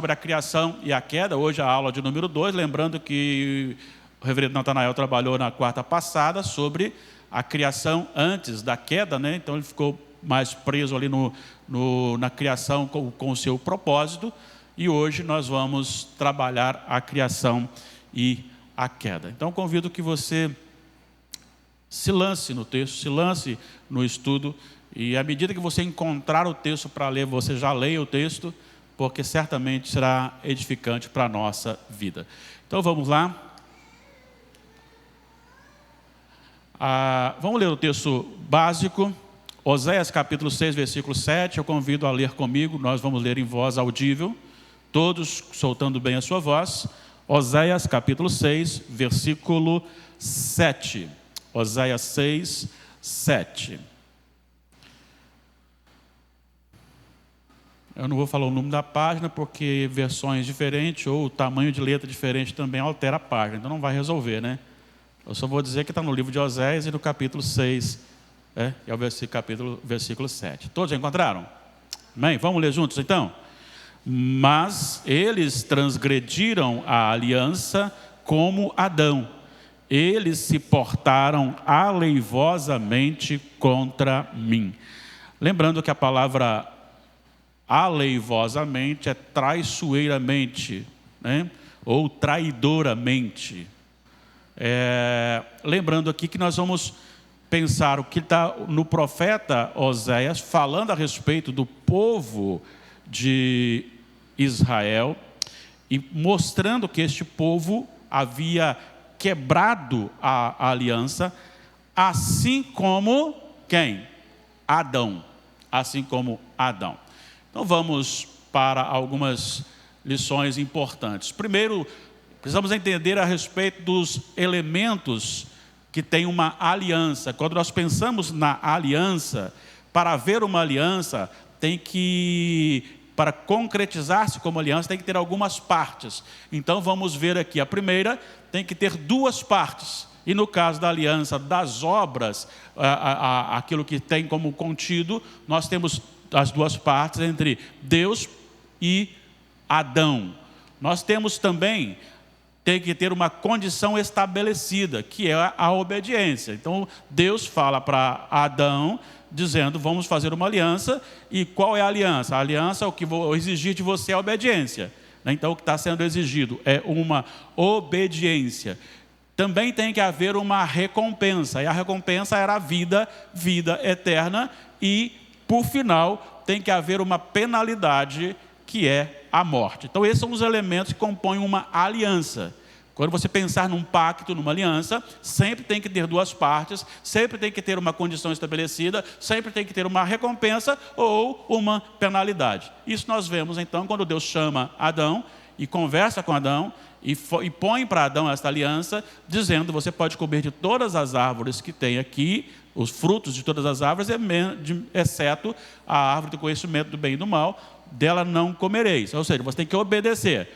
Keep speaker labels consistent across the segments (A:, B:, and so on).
A: sobre a criação e a queda. Hoje a aula de número 2, lembrando que o reverendo Natanael trabalhou na quarta passada sobre a criação antes da queda, né? Então ele ficou mais preso ali na criação com o seu propósito, e hoje nós vamos trabalhar a criação e a queda. Então convido que você se lance no texto, se lance no estudo, e à medida que você encontrar o texto para ler, você já leia o texto, porque certamente será edificante para a nossa vida. Então vamos lá. Vamos ler o texto básico, Oséias capítulo 6, versículo 7. Eu convido a ler comigo, nós vamos ler em voz audível, todos soltando bem a sua voz. Oséias capítulo 6, versículo 7. Oséias 6, 7. Eu não vou falar o número da página, porque versões diferentes ou o tamanho de letra diferente também altera a página, então não vai resolver, né? Eu só vou dizer que está no livro de Oséias e no capítulo 6, é o versículo 7. Todos já encontraram? Amém? Vamos ler juntos então? Mas eles transgrediram a aliança como Adão. Eles se portaram aleivosamente contra mim. Lembrando que a palavra aleivosamente é traiçoeiramente, né? Ou traidoramente. Lembrando aqui que nós vamos pensar o que está no profeta Oséias, falando a respeito do povo de Israel, e mostrando que este povo havia quebrado a aliança, assim como quem? Adão. Assim como Adão. Então vamos para algumas lições importantes. Primeiro, precisamos entender a respeito dos elementos que tem uma aliança. Quando nós pensamos na aliança, para haver uma aliança, para concretizar-se como aliança, tem que ter algumas partes. Então vamos ver aqui, a primeira tem que ter duas partes. E no caso da aliança das obras, aquilo que tem como contido, nós temos as duas partes entre Deus e Adão. Nós temos também, tem que ter uma condição estabelecida, que é a obediência. Então Deus fala para Adão, dizendo, vamos fazer uma aliança. E qual é a aliança? A aliança, o que vou exigir de você é a obediência. Então o que está sendo exigido é uma obediência. Também tem que haver uma recompensa, e a recompensa era a vida eterna, e por final tem que haver uma penalidade, que é a morte. Então esses são os elementos que compõem uma aliança. Quando você pensar num pacto, numa aliança, sempre tem que ter duas partes, sempre tem que ter uma condição estabelecida, sempre tem que ter uma recompensa ou uma penalidade. Isso nós vemos então quando Deus chama Adão e conversa com Adão e põe para Adão esta aliança, dizendo, você pode comer de todas as árvores que tem aqui, os frutos de todas as árvores, exceto a árvore do conhecimento do bem e do mal, dela não comereis. Ou seja, você tem que obedecer.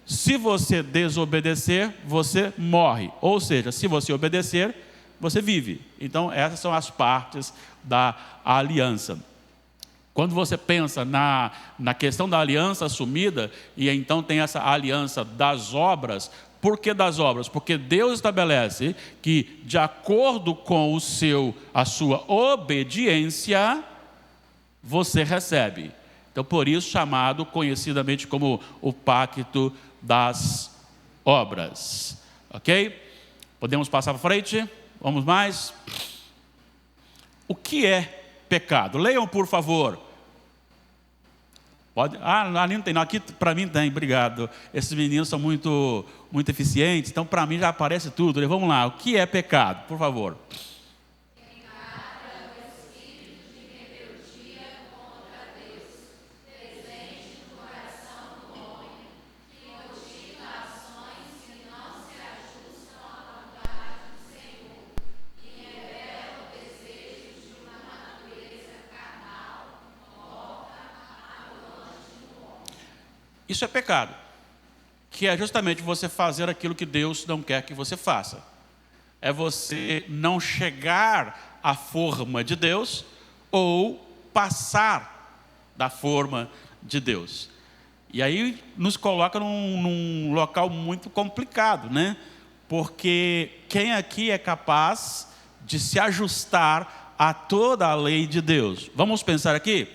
A: Se você desobedecer, você morre. Ou seja, se você obedecer, você vive. Então, essas são as partes da aliança. Quando você pensa na questão da aliança assumida, e então tem essa aliança das obras. Por que das obras? Porque Deus estabelece que, de acordo com a sua obediência, você recebe. Então, por isso, chamado conhecidamente como o pacto das obras. Ok? Podemos passar para frente? Vamos mais? O que é pecado? Leiam, por favor. Pode? Ali não tem, não. Aqui para mim tem, obrigado. Esses meninos são muito eficientes, então para mim já aparece tudo. Vamos lá, o que é pecado? Por favor. Isso é pecado, que é justamente você fazer aquilo que Deus não quer que você faça. É você não chegar à forma de Deus ou passar da forma de Deus. E aí nos coloca num local muito complicado, né? Porque quem aqui é capaz de se ajustar a toda a lei de Deus? Vamos pensar aqui?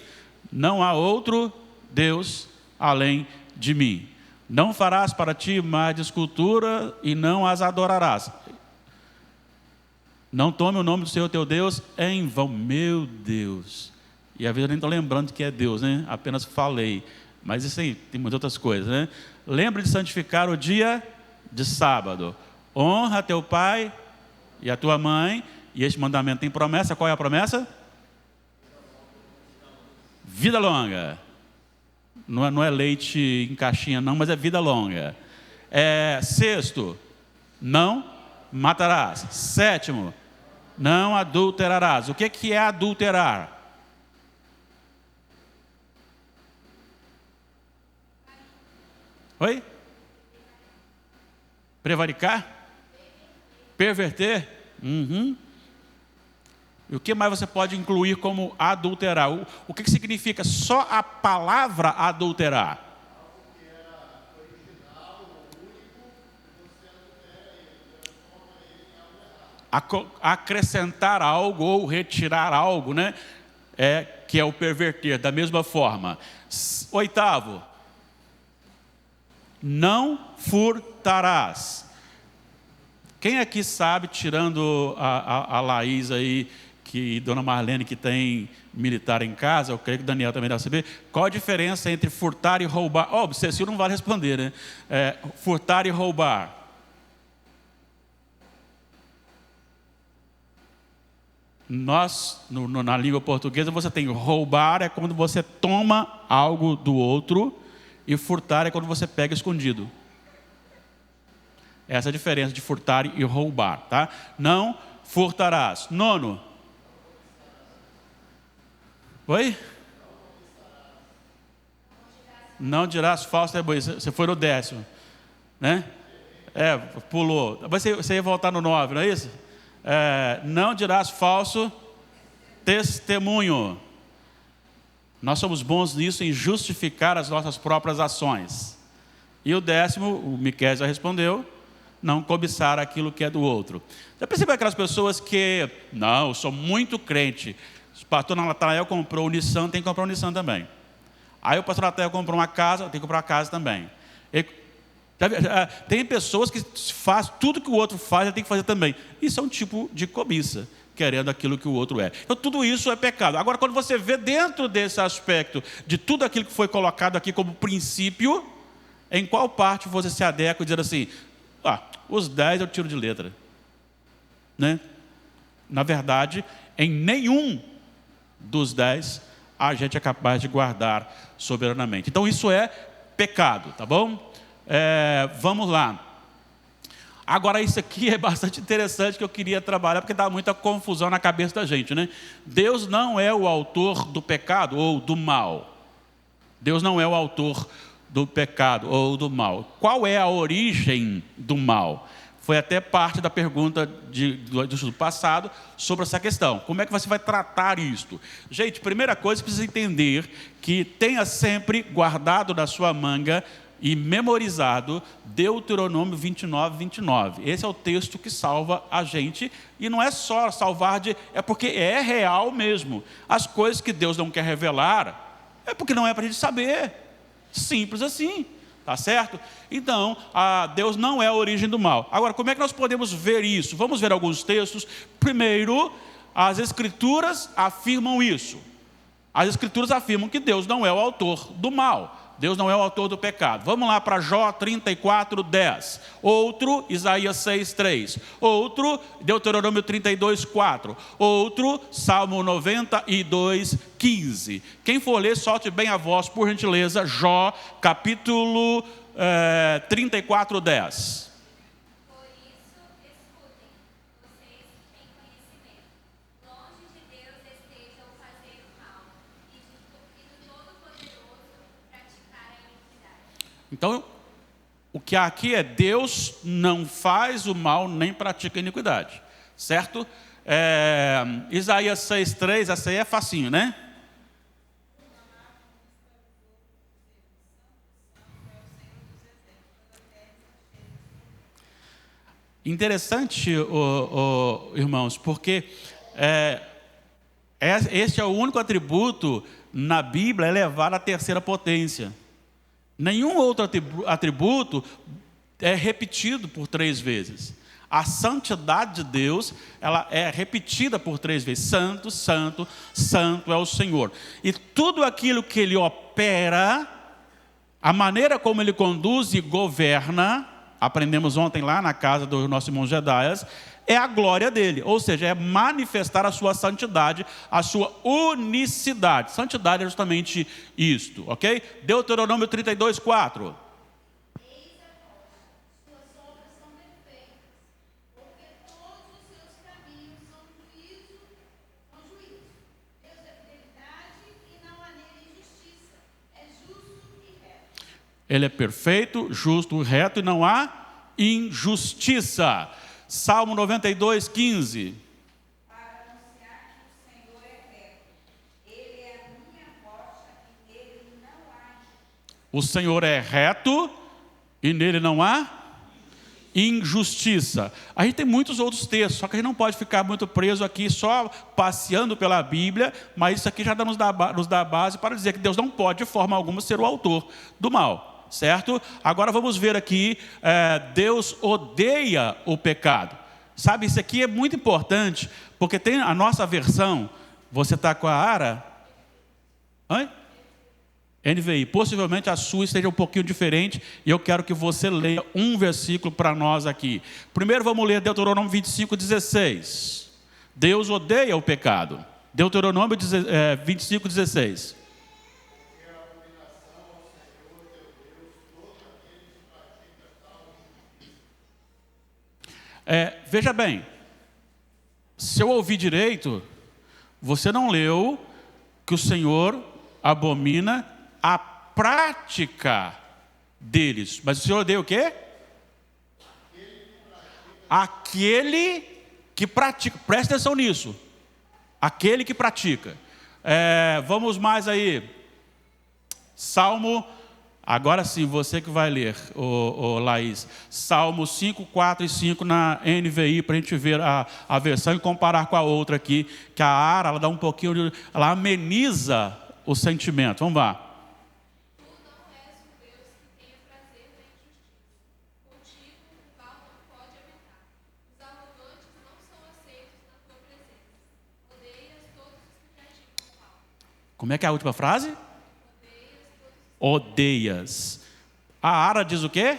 A: Não há outro Deus além de mim. Não farás para ti imagem de escultura e não as adorarás. Não tome o nome do Senhor teu Deus em vão. Meu Deus. E às vezes eu nem estou lembrando que é Deus, né? Apenas falei. Mas isso aí, tem muitas outras coisas, né? Lembre de santificar o dia de sábado. Honra teu pai e a tua mãe. E este mandamento tem promessa. Qual é a promessa? Vida longa. Não é leite em caixinha não, mas é vida longa. Sexto, não matarás. Sétimo, não adulterarás. O que é adulterar? Oi? Prevaricar? Perverter? Uhum. E o que mais você pode incluir como adulterar? O que significa só a palavra adulterar? Acrescentar algo ou retirar algo, né? Que é o perverter, da mesma forma. Oitavo, não furtarás. Quem aqui sabe, tirando a Laís aí, que Dona Marlene, que tem militar em casa, eu creio que o Daniel também deve saber, qual a diferença entre furtar e roubar? Cecil não vale responder, né? Furtar e roubar. Na língua portuguesa, você tem roubar, é quando você toma algo do outro, e furtar é quando você pega escondido. Essa é a diferença de furtar e roubar, tá? Não furtarás. Nono. Oi? Não dirás falso testemunho. Você foi no 10º, né? Pulou. Você ia voltar no 9, não é isso? Não dirás falso testemunho. Nós somos bons nisso, em justificar as nossas próprias ações. E o 10º, o Miqueias já respondeu, não cobiçar aquilo que é do outro. Já percebeu aquelas pessoas que, não, eu sou muito crente, o pastor Natanael comprou o Nissan, tem que comprar o Nissan também. Aí o pastor Natanael comprou uma casa, tem que comprar a casa também. Tem pessoas que faz tudo que o outro faz, ele tem que fazer também. Isso é um tipo de cobiça, querendo aquilo que o outro é. Então tudo isso é pecado. Agora, quando você vê dentro desse aspecto, de tudo aquilo que foi colocado aqui como princípio, em qual parte você se adequa e diz assim, os 10 eu tiro de letra, né? Na verdade, em nenhum dos 10 a gente é capaz de guardar soberanamente. Então isso é pecado, tá bom? Vamos lá. Agora isso aqui é bastante interessante, que eu queria trabalhar, porque dá muita confusão na cabeça da gente, né? Deus não é o autor do pecado ou do mal. Deus não é o autor do pecado ou do mal. Qual é a origem do mal? Foi até parte da pergunta do estudo passado sobre essa questão. Como é que você vai tratar isto? Gente, primeira coisa, você precisa entender que tenha sempre guardado na sua manga e memorizado Deuteronômio 29, 29. Esse é o texto que salva a gente. E não é só salvar é porque é real mesmo. As coisas que Deus não quer revelar, é porque não é para a gente saber. Simples assim. Tá certo? Então, Deus não é a origem do mal. Agora, como é que nós podemos ver isso? Vamos ver alguns textos. Primeiro, as Escrituras afirmam isso. As Escrituras afirmam que Deus não é o autor do mal. Deus não é o autor do pecado. Vamos lá para Jó 34, 10. Outro, Isaías 6, 3. Outro, Deuteronômio 32, 4. Outro, Salmo 92, 15. Quem for ler, solte bem a voz, por gentileza. Jó, capítulo 34, 10. Então, o que aqui é Deus não faz o mal nem pratica a iniquidade, certo? Isaías 6,3, essa aí é facinho, né? Interessante, irmãos, porque este é o único atributo na Bíblia elevado à terceira potência. Nenhum outro atributo é repetido por 3 vezes. A santidade de Deus, ela é repetida por 3 vezes. Santo, santo, santo é o Senhor. E tudo aquilo que Ele opera, a maneira como Ele conduz e governa, aprendemos ontem lá na casa do nosso irmão Jedaias, é a glória dele, ou seja, é manifestar a sua santidade, a sua unicidade. Santidade é justamente isto, ok? Deuteronômio 32, 4. Ele é perfeito, justo, reto e não há injustiça. Salmo 92, 15.
B: Para anunciar que o Senhor é reto. Ele é a minha rocha e nele não há injustiça.
A: O Senhor é reto e nele não há injustiça. A gente tem muitos outros textos, só que a gente não pode ficar muito preso aqui só passeando pela Bíblia, mas isso aqui já nos dá base para dizer que Deus não pode de forma alguma ser o autor do mal. Certo? Agora vamos ver aqui, Deus odeia o pecado. Sabe, isso aqui é muito importante, porque tem a nossa versão, você está com a ARA? NVI, possivelmente a sua esteja um pouquinho diferente, e eu quero que você leia um versículo para nós aqui. Primeiro vamos ler Deuteronômio 25, 16. Deus odeia o pecado. Deuteronômio 25, 16. Veja bem, se eu ouvi direito, você não leu que o Senhor abomina a prática deles. Mas o Senhor odeia o quê? Aquele que pratica. Presta atenção nisso. Aquele que pratica. Vamos mais aí. Salmo. Agora sim, você que vai ler, Laís. Salmo 5, 4 e 5 na NVI, para a gente ver a versão e comparar com a outra aqui, que a ARA, ela dá um pouquinho, ela ameniza o sentimento. Vamos lá.
C: Tu não és um Deus que tenha prazer na injustiça. Contigo o mal não pode habitar. Os arrogantes não são aceitos na tua presença. Odeias todos os que praticam o mal.
A: Como é que é a última frase? Odeias. A ARA diz o quê?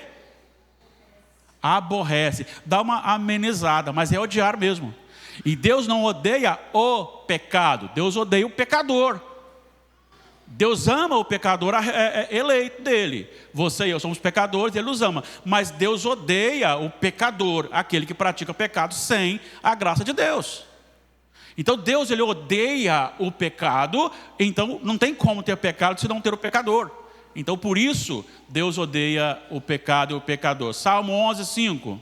A: Aborrece. Dá uma amenizada, mas é odiar mesmo. E Deus não odeia o pecado, Deus odeia o pecador. Deus ama o pecador eleito dele. Você e eu somos pecadores, ele nos ama. Mas Deus odeia o pecador, aquele que pratica pecado sem a graça de Deus. Então Deus, ele odeia o pecado, então não tem como ter pecado se não ter o pecador. Então por isso Deus odeia o pecado e o pecador. Salmo 11, 5.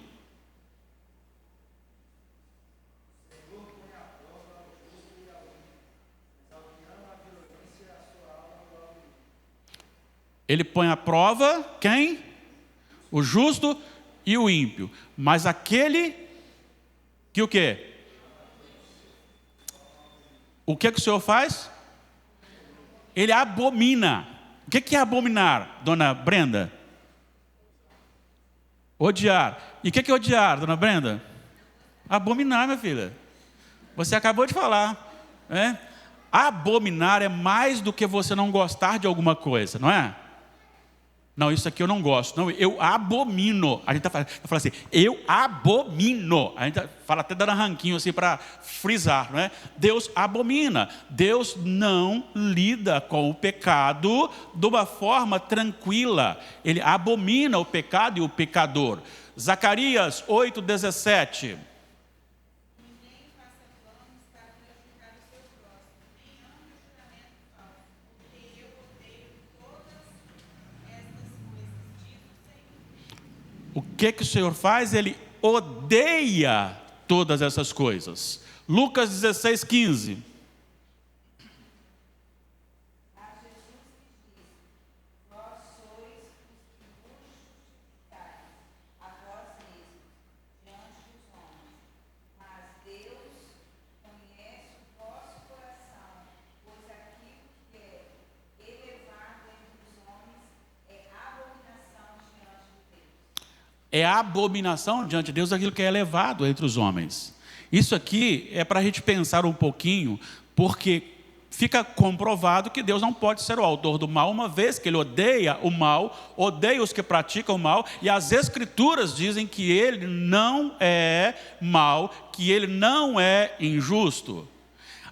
A: Ele põe à prova quem? O justo e o ímpio. Mas aquele que o quê? O que o Senhor faz? Ele abomina. O que é abominar, dona Brenda? Odiar. E o que é odiar, dona Brenda? Abominar, minha filha. Você acabou de falar. Abominar é mais do que você não gostar de alguma coisa, não é? Não, isso aqui eu não gosto. Não, eu abomino. A gente fala assim, eu abomino. A gente fala até dando arranquinho assim para frisar, não é? Deus abomina. Deus não lida com o pecado de uma forma tranquila. Ele abomina o pecado e o pecador. Zacarias 8, 17. O que o Senhor faz? Ele odeia todas essas coisas. Lucas 16, 15. É abominação diante de Deus aquilo que é elevado entre os homens. Isso aqui é para a gente pensar um pouquinho, porque fica comprovado que Deus não pode ser o autor do mal, uma vez que Ele odeia o mal, odeia os que praticam o mal, e as Escrituras dizem que Ele não é mal, que Ele não é injusto.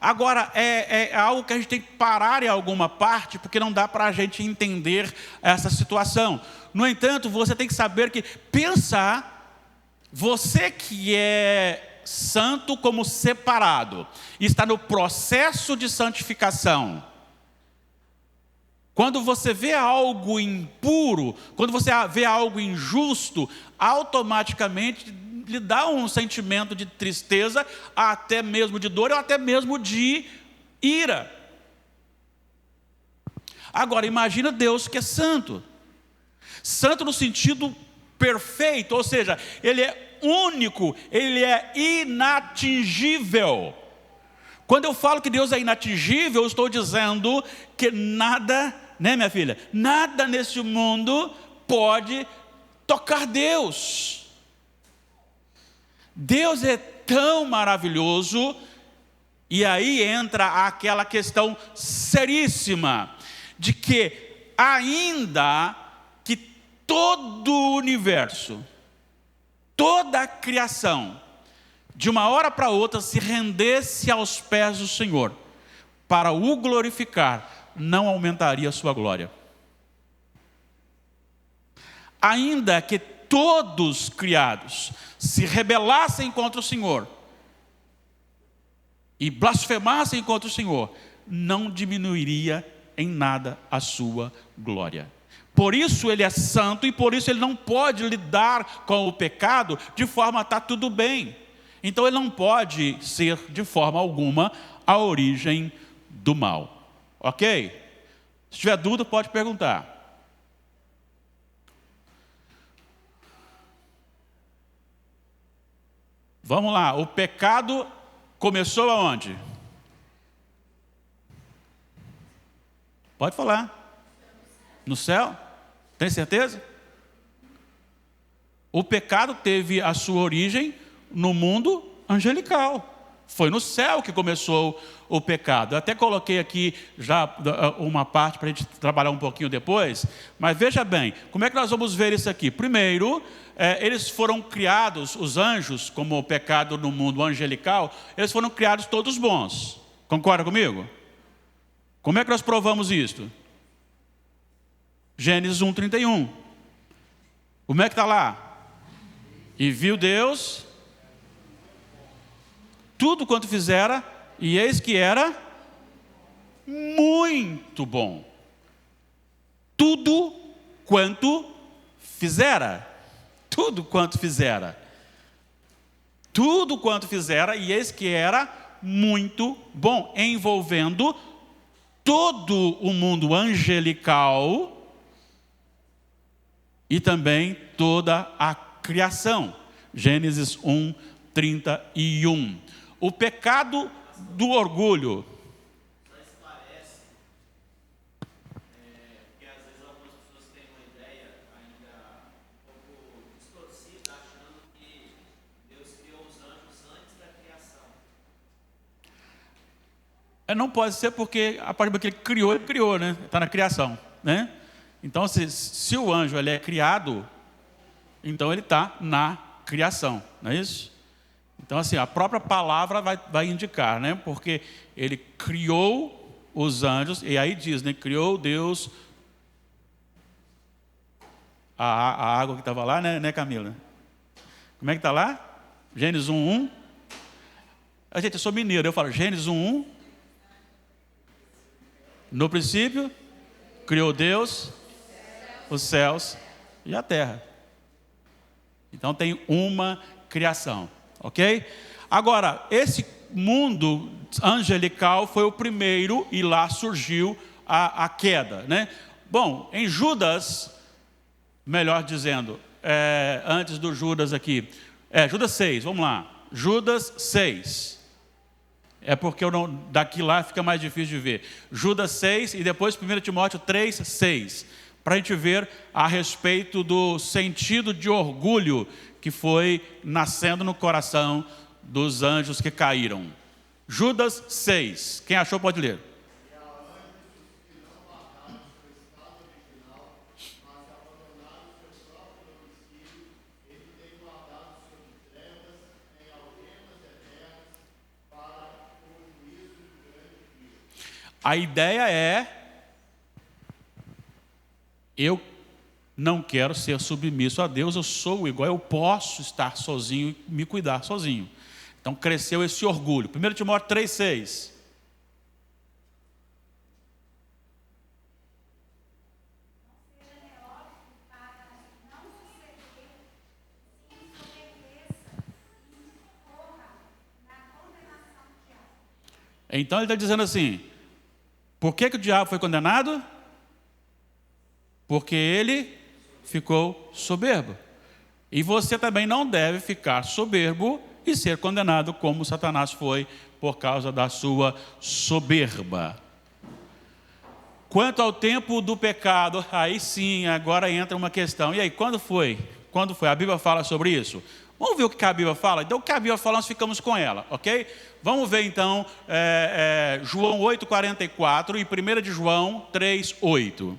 A: Agora, é algo que a gente tem que parar em alguma parte, porque não dá para a gente entender essa situação. No entanto, você tem que saber que pensar, você que é santo como separado, está no processo de santificação. Quando você vê algo impuro, quando você vê algo injusto, automaticamente lhe dá um sentimento de tristeza, até mesmo de dor, ou até mesmo de ira. Agora, imagina Deus que é santo. Santo no sentido perfeito, ou seja, Ele é único, Ele é inatingível. Quando eu falo que Deus é inatingível, eu estou dizendo que nada, né, minha filha? Nada nesse mundo pode tocar Deus. Deus é tão maravilhoso, e aí entra aquela questão seríssima, de que ainda que todo o universo, toda a criação, de uma hora para outra se rendesse aos pés do Senhor, para o glorificar, não aumentaria a sua glória. Ainda que todos criados se rebelassem contra o Senhor e blasfemassem contra o Senhor, não diminuiria em nada a sua glória. Por isso Ele é santo e por isso Ele não pode lidar com o pecado de forma a estar tudo bem. Então Ele não pode ser de forma alguma a origem do mal. Ok? Se tiver dúvida, pode perguntar. Vamos lá, o pecado começou aonde? Pode falar. No céu? Tem certeza? O pecado teve a sua origem no mundo angelical. Foi no céu que começou o pecado. Eu até coloquei aqui já uma parte para a gente trabalhar um pouquinho depois. Mas veja bem, como é que nós vamos ver isso aqui? Primeiro, eles foram criados, os anjos, como o pecado no mundo angelical, eles foram criados todos bons. Concorda comigo? Como é que nós provamos isto? Gênesis 1:31. Como é que está lá? E viu Deus tudo quanto fizera, e eis que era muito bom. Tudo quanto fizera. Tudo quanto fizera. Tudo quanto fizera, e eis que era muito bom, envolvendo todo o mundo angelical e também toda a criação. Gênesis 1:31. O pecado do orgulho.
D: Só esclarece, porque às vezes algumas pessoas têm uma ideia ainda um pouco distorcida, achando que Deus criou os anjos antes da criação.
A: Não pode ser, porque a partir do que ele criou, né? Está na criação, né? Então, se o anjo ele é criado, então ele está na criação, não é isso? Então, assim, a própria palavra vai indicar, né? Porque Ele criou os anjos, e aí diz, né? Criou Deus a água que estava lá, né, Camila? Como é que está lá? Gênesis 1:1. Gente, eu sou mineiro, eu falo Gênesis 1:1. No princípio, criou Deus os céus e a terra. Então tem uma criação. Ok? Agora, esse mundo angelical foi o primeiro, e lá surgiu a queda, né? Bom, em Judas, melhor dizendo, antes do Judas aqui, Judas 6, vamos lá, Judas 6, porque daqui lá fica mais difícil de ver, Judas 6 e depois 1 Timóteo 3:6, para a gente ver a respeito do sentido de orgulho que foi nascendo no coração dos anjos que caíram. Judas 6. Quem achou pode ler. A ideia é: eu não quero ser submisso a Deus, eu sou igual, eu posso estar sozinho e me cuidar sozinho. Então cresceu esse orgulho. 1 Timóteo 3,6. Então ele está dizendo assim: por que o diabo foi condenado? Porque ele ficou soberbo. E você também não deve ficar soberbo e ser condenado como Satanás foi por causa da sua soberba. Quanto ao tempo do pecado, aí sim, agora entra uma questão. E aí, quando foi? Quando foi? A Bíblia fala sobre isso? Vamos ver o que a Bíblia fala? Então, o que a Bíblia fala, nós ficamos com ela, ok? Vamos ver então João 8,44 e 1 de João 3,8.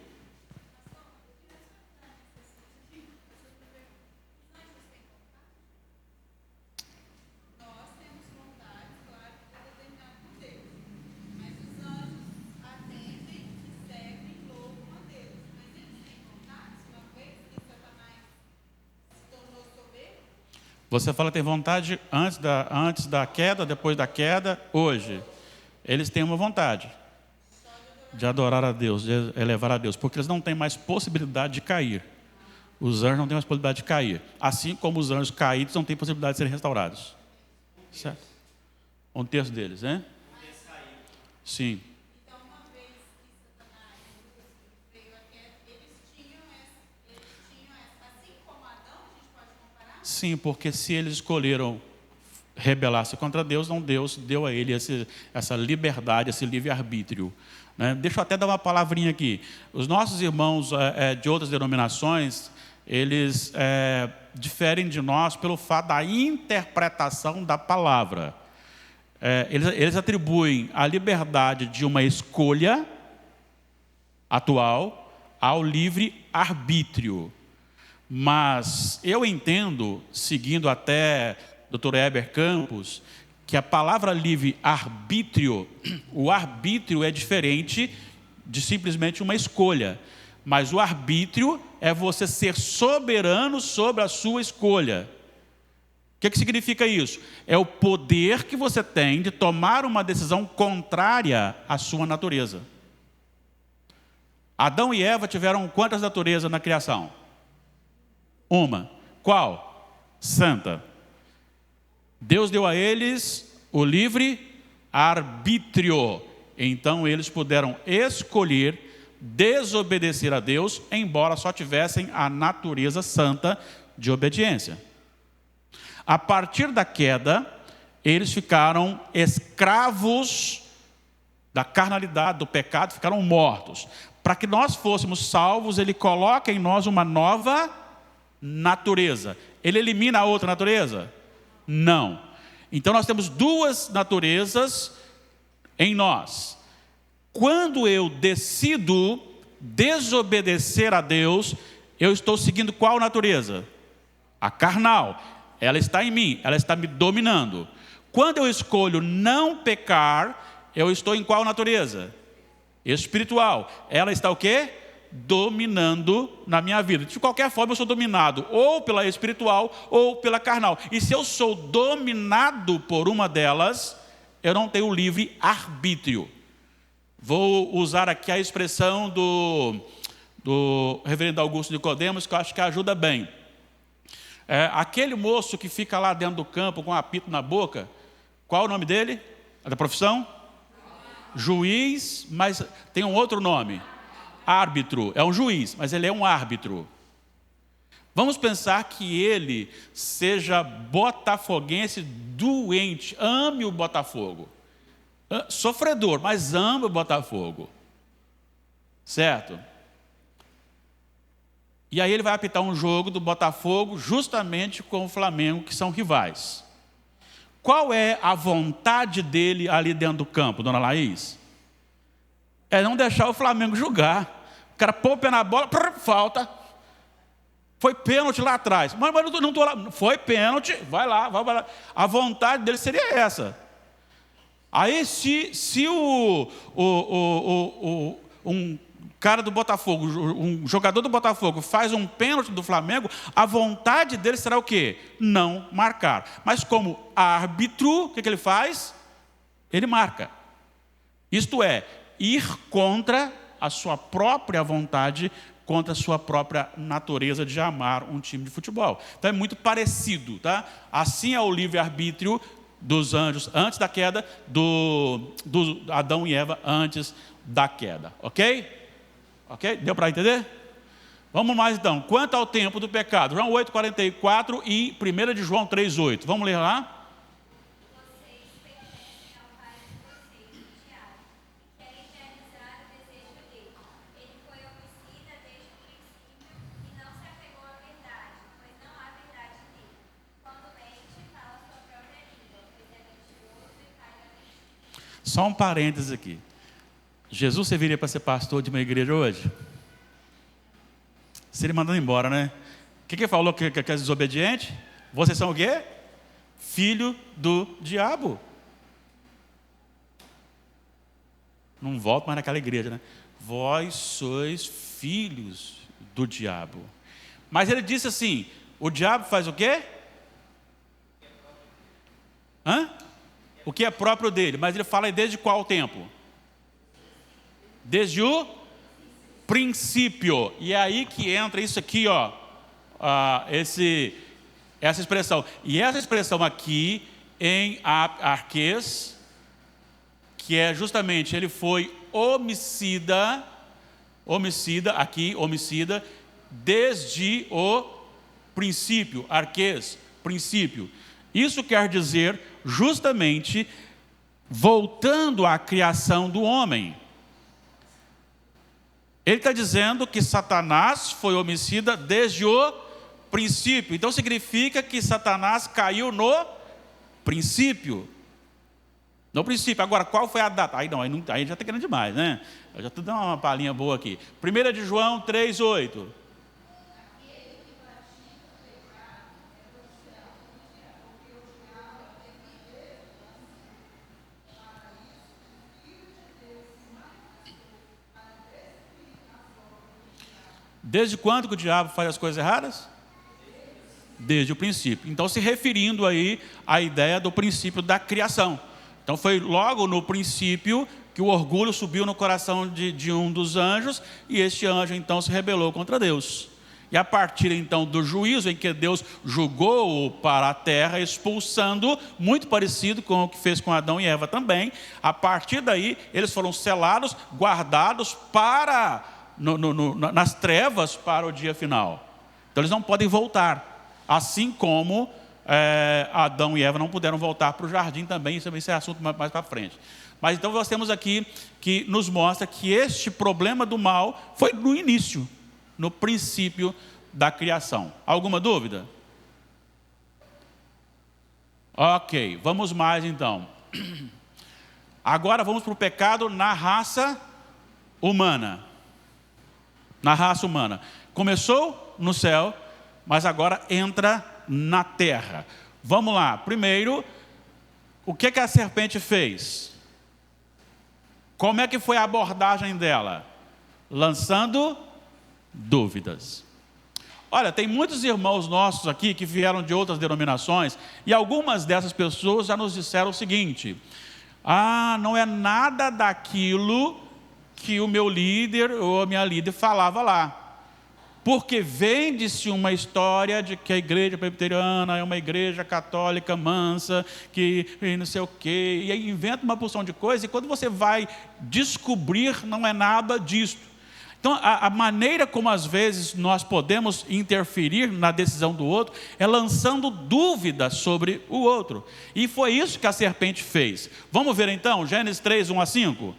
A: Você fala que tem vontade antes da queda, depois da queda, hoje. Eles têm uma vontade de adorar a Deus, de elevar a Deus, porque eles não têm mais possibilidade de cair. Os anjos não têm mais possibilidade de cair. Assim como os anjos caídos não têm possibilidade de serem restaurados. Certo? Um terço deles, né? Sim. Sim, porque se eles escolheram rebelar-se contra Deus, não, Deus deu a ele essa liberdade, esse livre-arbítrio. Né? Deixa eu até dar uma palavrinha aqui. Os nossos irmãos de outras denominações, eles diferem de nós pelo fato da interpretação da palavra. Eles atribuem a liberdade de uma escolha atual ao livre-arbítrio. Mas eu entendo, seguindo até Dr. Heber Campos, que a palavra livre-arbítrio, o arbítrio é diferente de simplesmente uma escolha. Mas o arbítrio é você ser soberano sobre a sua escolha. O que significa isso? É o poder que você tem de tomar uma decisão contrária à sua natureza. Adão e Eva tiveram quantas naturezas na criação? Uma. Qual? Santa. Deus deu a eles o livre arbítrio. Então eles puderam escolher desobedecer a Deus, embora só tivessem a natureza santa de obediência. A partir da queda, eles ficaram escravos da carnalidade, do pecado, ficaram mortos. Para que nós fôssemos salvos, ele coloca em nós uma nova natureza. Ele elimina a outra natureza? Não. Então nós temos duas naturezas em nós. Quando eu decido desobedecer a Deus, eu estou seguindo qual natureza? A carnal. Ela está em mim, ela está me dominando. Quando eu escolho não pecar, eu estou em qual natureza? Espiritual. Ela está o quê? Dominando na minha vida. De qualquer forma, eu sou dominado ou pela espiritual ou pela carnal. E se eu sou dominado por uma delas, eu não tenho livre arbítrio. Vou usar aqui a expressão do reverendo Augusto Nicodemos, que eu acho que ajuda bem. Aquele moço que fica lá dentro do campo com um apito na boca, qual é o nome dele? Da profissão? Juiz, mas tem um outro nome. Árbitro, é um juiz, mas ele é um árbitro. Vamos pensar que ele seja botafoguense doente, ame o Botafogo. Sofredor, mas ama o Botafogo. Certo? E aí ele vai apitar um jogo do Botafogo justamente com o Flamengo, que são rivais. Qual é a vontade dele ali dentro do campo, dona Laís? É não deixar o Flamengo jogar. O cara põe o pé na bola, falta. Foi pênalti lá atrás. Mas não estou lá. Foi pênalti, vai lá. A vontade dele seria essa. Aí se um cara do Botafogo, um jogador do Botafogo faz um pênalti do Flamengo, a vontade dele será o quê? Não marcar. Mas como árbitro, o que ele faz? Ele marca. Isto é, ir contra a sua própria vontade, contra a sua própria natureza de amar um time de futebol. Então é muito parecido, tá? Assim é o livre-arbítrio dos anjos antes da queda, do Adão e Eva antes da queda, ok? Ok? Deu para entender? Vamos mais então. Quanto ao tempo do pecado, João 8,44 e 1 de João 3,8. Vamos ler lá?
B: Vocês pertencem ao pai de vocês, o diabo, e querem realizar o desejo dele. Ele foi homicida desde o princípio e não se apegou à verdade, pois não há verdade nele. Quando mente, fala sua própria língua, pois é mentiroso e pai da mentira.
A: Só um parênteses aqui. Jesus serviria para ser pastor de uma igreja hoje? Seria mandando embora, né? O que ele falou que é desobediente? Vocês são o quê? Filho do diabo. Não volto mais naquela igreja, né? Vós sois filhos do diabo. Mas ele disse assim, o diabo faz o quê? O que é próprio dele. Mas ele fala desde qual tempo? Desde o princípio. E é aí que entra isso aqui, ó, essa expressão. E essa expressão aqui, em arquês, que é justamente, ele foi homicida, desde o princípio, arquês, princípio. Isso quer dizer, justamente, voltando à criação do homem. Ele está dizendo que Satanás foi homicida desde o princípio. Então significa que Satanás caiu no princípio. No princípio. Agora, qual foi a data? Aí já está querendo demais, né? Eu já estou dando uma palhinha boa aqui. 1 de João 3,8. Desde quando que o diabo faz as coisas erradas? Desde o princípio. Então, se referindo aí à ideia do princípio da criação. Então, foi logo no princípio que o orgulho subiu no coração de um dos anjos, e este anjo, então, se rebelou contra Deus. E a partir, então, do juízo em que Deus julgou para a terra, expulsando, muito parecido com o que fez com Adão e Eva também, a partir daí, eles foram selados, guardados para... nas trevas para o dia final. Então eles não podem voltar. Assim como Adão e Eva não puderam voltar para o jardim também. Isso vai ser assunto mais para frente. Mas então nós temos aqui que nos mostra que este problema do mal foi no início, no princípio da criação. Alguma dúvida? Ok, vamos mais então. Agora vamos para o pecado na raça humana. Na raça humana. Começou no céu, mas agora entra na terra. Vamos lá. Primeiro, o que a serpente fez? Como é que foi a abordagem dela? Lançando dúvidas. Olha, tem muitos irmãos nossos aqui que vieram de outras denominações, e algumas dessas pessoas já nos disseram o seguinte: não é nada daquilo que o meu líder ou a minha líder falava lá. Porque vende-se uma história de que a igreja presbiteriana é uma igreja católica mansa, que não sei o quê, e aí inventa uma porção de coisa, e quando você vai descobrir, não é nada disso. Então, a maneira como às vezes nós podemos interferir na decisão do outro é lançando dúvidas sobre o outro. E foi isso que a serpente fez. Vamos ver então, Gênesis 3, 1 a 5?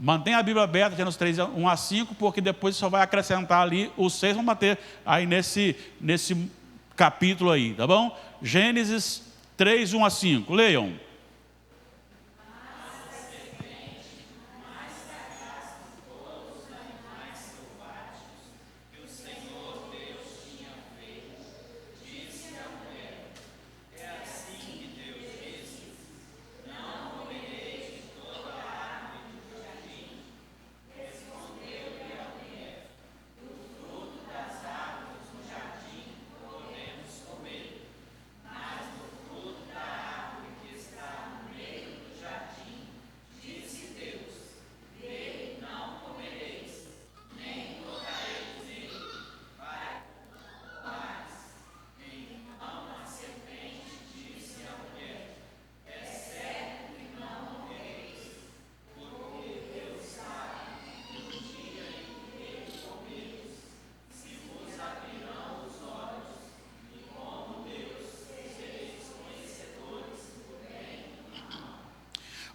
A: Mantenha a Bíblia aberta, Gênesis 3, 1 a 5, porque depois só vai acrescentar ali os 6, vamos bater aí nesse capítulo aí, tá bom? Gênesis 3, 1 a 5, leiam.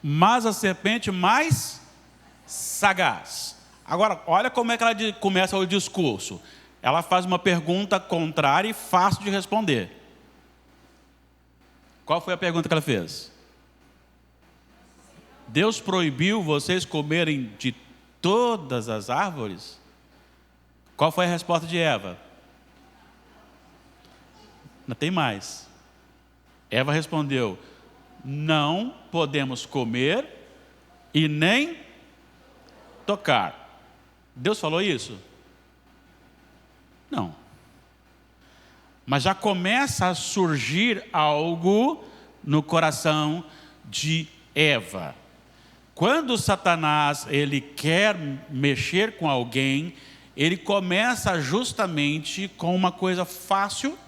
A: Mas a serpente mais sagaz. Agora, olha como é que ela começa o discurso. Ela faz uma pergunta contrária e fácil de responder. Qual foi a pergunta que ela fez? Deus proibiu vocês comerem de todas as árvores? Qual foi a resposta de Eva? Não tem mais. Eva respondeu: não podemos comer e nem tocar. Deus falou isso? Não. Mas já começa a surgir algo no coração de Eva. Quando Satanás ele quer mexer com alguém, ele começa justamente com uma coisa fácil,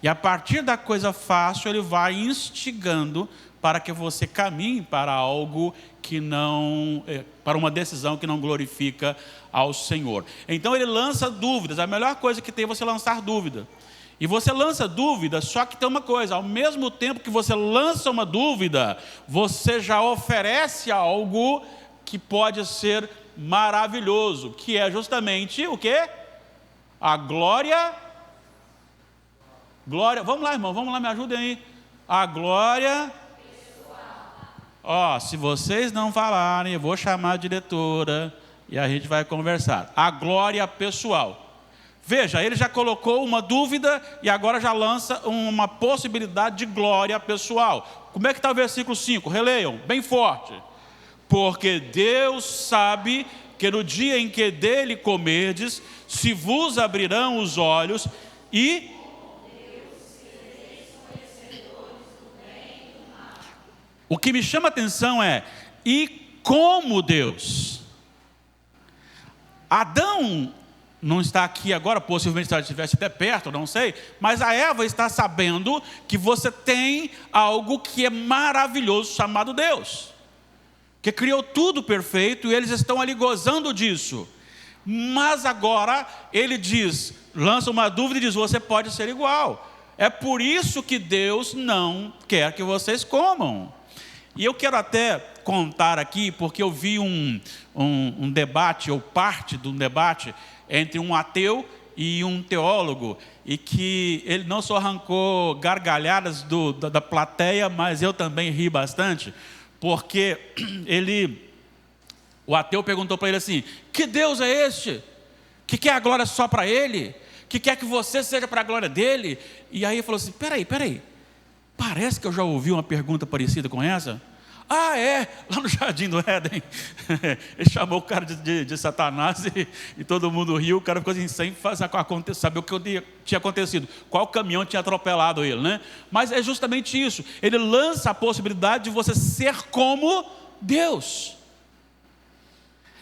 A: e a partir da coisa fácil ele vai instigando para que você caminhe para algo que não, para uma decisão que não glorifica ao Senhor. Então ele lança dúvidas. A melhor coisa que tem é você lançar dúvida. E você lança dúvida, só que tem uma coisa: ao mesmo tempo que você lança uma dúvida, você já oferece algo que pode ser maravilhoso, que é justamente o quê? A glória. Vamos lá, irmão, vamos lá, me ajudem aí. A glória. Se vocês não falarem, eu vou chamar a diretora e a gente vai conversar. A glória pessoal. Veja, ele já colocou uma dúvida e agora já lança uma possibilidade de glória pessoal. Como é que está o versículo 5? Releiam, bem forte. Porque Deus sabe que no dia em que dele comerdes, se vos abrirão os olhos e... O que me chama a atenção é: e como Deus? Adão não está aqui agora, possivelmente se ela estivesse até perto, não sei, mas a Eva está sabendo que você tem algo que é maravilhoso chamado Deus, que criou tudo perfeito e eles estão ali gozando disso. Mas agora ele diz, lança uma dúvida e diz: você pode ser igual. É por isso que Deus não quer que vocês comam. E eu quero até contar aqui, porque eu vi um debate, ou parte de um debate, entre um ateu e um teólogo, e que ele não só arrancou gargalhadas da plateia, mas eu também ri bastante, porque o ateu perguntou para ele assim: que Deus é este? Que quer a glória só para ele? Que quer que você seja para a glória dele? E aí ele falou assim: peraí, parece que eu já ouvi uma pergunta parecida com essa. Lá no Jardim do Éden. Ele chamou o cara de Satanás e todo mundo riu. O cara ficou assim, sem saber o que tinha acontecido. Qual caminhão tinha atropelado ele, né? Mas é justamente isso. Ele lança a possibilidade de você ser como Deus.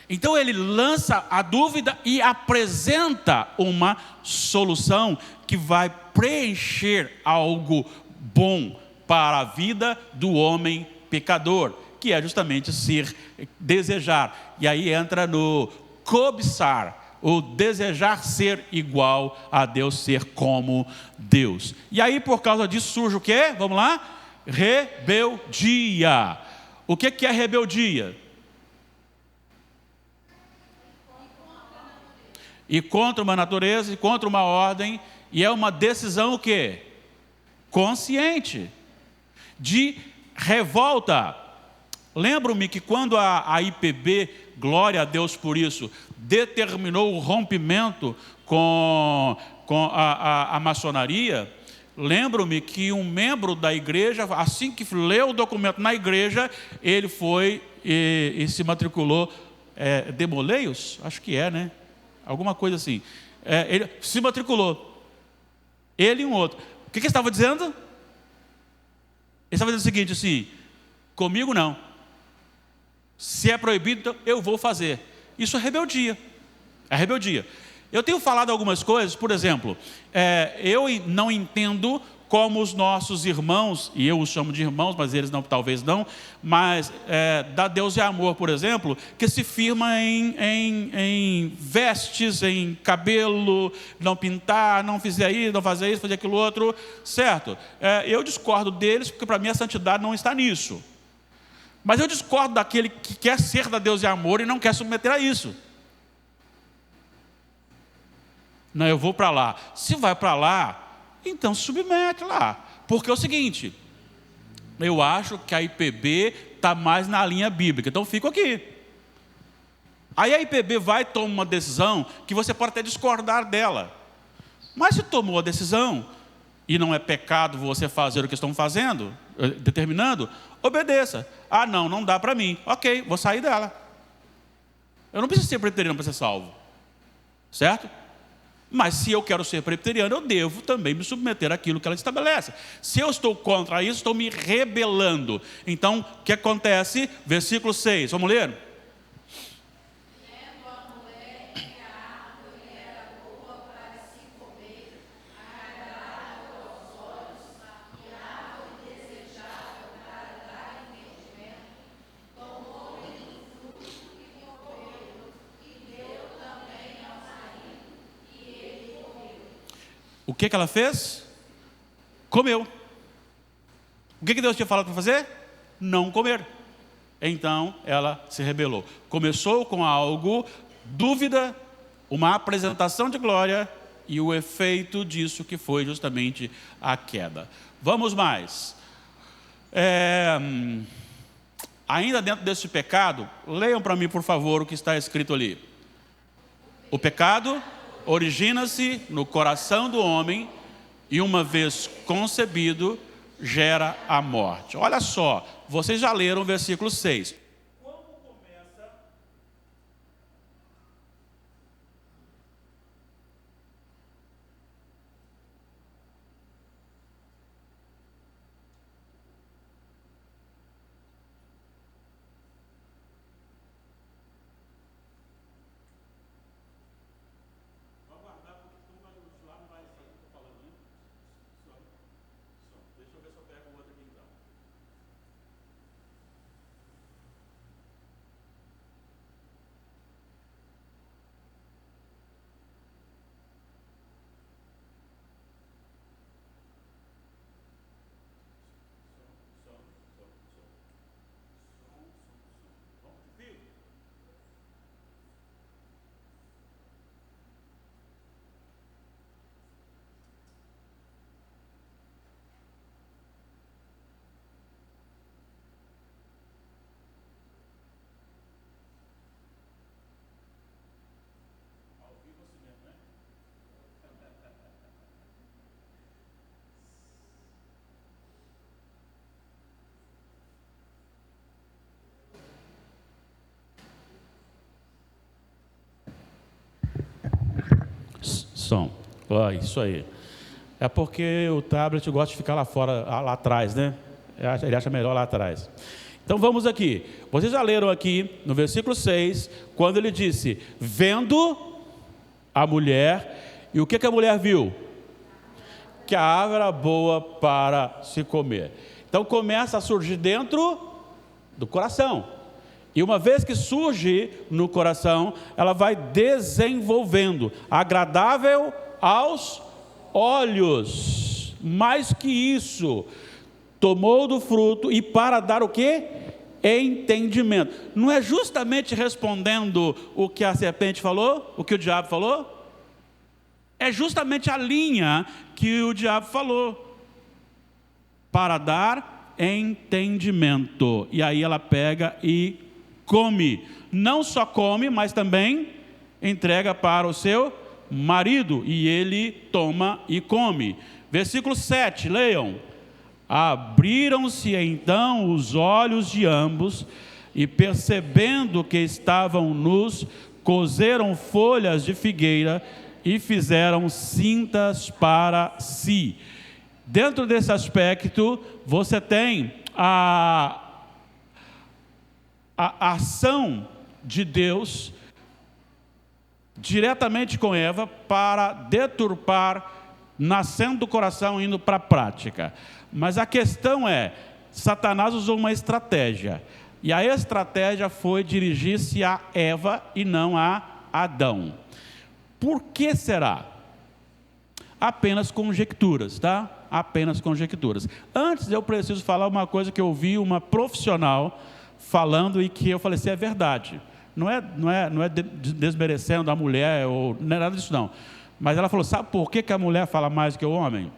A: Então ele lança a dúvida e apresenta uma solução que vai preencher algo bom para a vida do homem pecador, que é justamente desejar. E aí entra no cobiçar, o desejar ser igual a Deus, ser como Deus. E aí por causa disso surge o quê? Vamos lá? Rebeldia. O que é rebeldia? e contra uma natureza, e contra uma ordem, e é uma decisão o quê? Consciente, de revolta. Lembro-me que quando a IPB, glória a Deus por isso, determinou o rompimento com a maçonaria, lembro-me que um membro da igreja, assim que leu o documento na igreja, ele foi e se matriculou, Demoleios? Acho que né? Alguma coisa assim. Ele se matriculou. Ele e um outro. O que ele estava dizendo? Ele estava dizendo o seguinte, assim, comigo não. Se é proibido, então eu vou fazer. Isso é rebeldia. É rebeldia. Eu tenho falado algumas coisas, por exemplo, eu não entendo como os nossos irmãos, e eu os chamo de irmãos, mas eles não, talvez não, mas da Deus é Amor, por exemplo, que se firma em vestes, em cabelo, não pintar, não fazer isso, não fazer isso, fazer aquilo outro, certo? Eu discordo deles, porque para mim a santidade não está nisso. Mas eu discordo daquele que quer ser da Deus é Amor e não quer submeter a isso. Não, eu vou para lá. Se vai para lá, então submete lá. Porque é o seguinte, eu acho que a IPB está mais na linha bíblica, então fico aqui. Aí a IPB vai tomar uma decisão que você pode até discordar dela. Mas se tomou a decisão, e não é pecado você fazer o que estão fazendo, determinando, obedeça. Ah, não dá para mim. Ok, vou sair dela. Eu não preciso ser presbiteriano para ser salvo. Certo? Mas se eu quero ser presbiteriano, eu devo também me submeter àquilo que ela estabelece. Se eu estou contra isso, estou me rebelando. Então, o que acontece? Versículo 6, vamos ler? O que ela fez? Comeu. O que Deus tinha falado para fazer? Não comer. Então ela se rebelou. Começou com algo, dúvida, uma apresentação de glória e o efeito disso que foi justamente a queda. Vamos mais. Ainda dentro desse pecado, leiam para mim por favor o que está escrito ali. O pecado origina-se no coração do homem e uma vez concebido, gera a morte. Olha só, vocês já leram o versículo 6. Som. Isso aí. É porque o tablet gosta de ficar lá fora, lá atrás, né? Ele acha melhor lá atrás. Então vamos aqui. Vocês já leram aqui no versículo 6, quando ele disse, vendo a mulher, e o que a mulher viu? Que a árvore era boa para se comer. Então começa a surgir dentro do coração. E uma vez que surge no coração, ela vai desenvolvendo, agradável aos olhos. Mais que isso, tomou do fruto e para dar o quê? entendimento. Não é justamente respondendo o que a serpente falou, o que o diabo falou? É justamente a linha que o diabo falou, para dar entendimento. E aí ela pega e come. Não só come, mas também entrega para o seu marido, e ele toma e come. Versículo 7, leiam. Abriram-se então os olhos de ambos, e percebendo que estavam nus, coseram folhas de figueira e fizeram cintas para si. Dentro desse aspecto, você tem a ação de Deus diretamente com Eva para deturpar, nascendo do coração, indo para a prática. Mas a questão é, Satanás usou uma estratégia, e a estratégia foi dirigir-se a Eva e não a Adão. Por que será? Apenas conjecturas, tá? Apenas conjecturas. Antes eu preciso falar uma coisa que eu ouvi uma profissional falando e que eu falei assim, é verdade. Não é desmerecendo a mulher, ou não é nada disso não. Mas ela falou, sabe por que a mulher fala mais que o homem?